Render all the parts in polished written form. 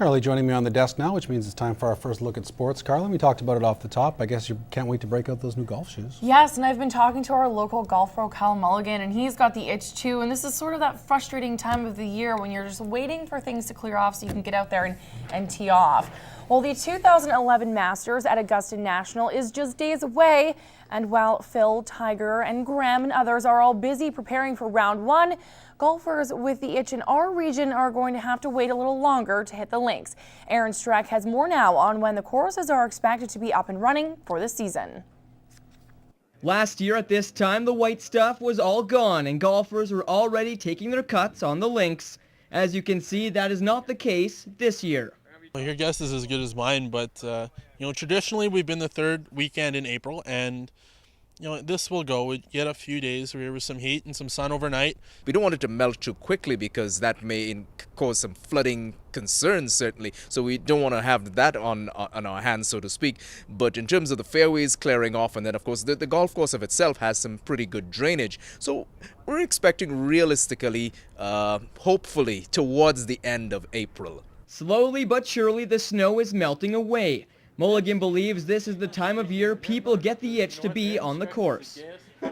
Carly joining me on the desk now, which means it's time for our first look at sports. Carly, we talked about it off the top. I guess you can't wait to break out those new golf shoes. Yes, and I've been talking to our local golf pro, Kyle Mulligan, and he's got the itch too. And this is sort of that frustrating time of the year when you're just waiting for things to clear off so you can get out there and tee off. Well, the 2011 Masters at Augusta National is just days away. And while Phil, Tiger, and Graham and others are all busy preparing for round one, golfers with the itch in our region are going to have to wait a little longer to hit the links. Aaron Streck has more now on when the courses are expected to be up and running for the season. Last year at this time, the white stuff was all gone and golfers were already taking their cuts on the links. As you can see, that is not the case this year. Your guess is as good as mine, but traditionally we've been the third weekend in April, and this will go. We get a few days where there was some heat and some sun overnight. We don't want it to melt too quickly because that may cause some flooding concerns, certainly. So we don't want to have that on our hands, so to speak. But in terms of the fairways clearing off, and then of course the golf course of itself has some pretty good drainage. So we're expecting realistically, hopefully, towards the end of April. Slowly but surely, the snow is melting away. Mulligan believes this is the time of year people get the itch to be on the course.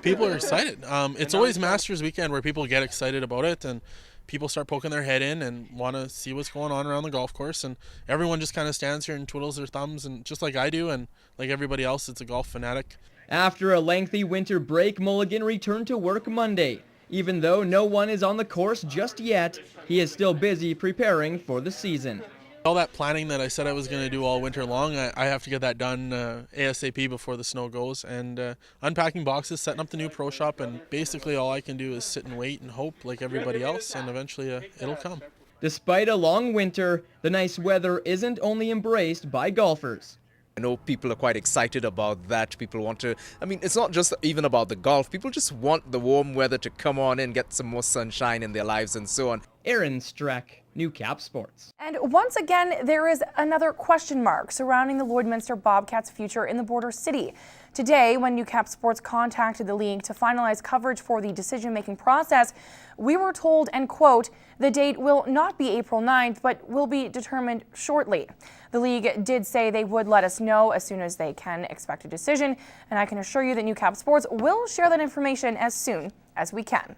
People are excited. It's always Masters weekend where people get excited about it, and people start poking their head in and want to see what's going on around the golf course. And everyone just kind of stands here and twiddles their thumbs, and just like I do, and like everybody else, it's a golf fanatic. After a lengthy winter break, Mulligan returned to work Monday. Even though no one is on the course just yet, he is still busy preparing for the season. All that planning that I said I was going to do all winter long, I have to get that done ASAP before the snow goes. And unpacking boxes, setting up the new pro shop, and basically all I can do is sit and wait and hope like everybody else, and eventually it'll come. Despite a long winter, the nice weather isn't only embraced by golfers. I know people are quite excited about that. People want to, it's not just even about the golf. People just want the warm weather to come on and get some more sunshine in their lives and so on. Aaron Streck, Newcap Sports. And once again, there is another question mark surrounding the Lloydminster Bobcats' future in the border city. Today, when Newcap Sports contacted the league to finalize coverage for the decision-making process, we were told, and quote, the date will not be April 9th, but will be determined shortly. The league did say they would let us know as soon as they can expect a decision, and I can assure you that Newcap Sports will share that information as soon as we can.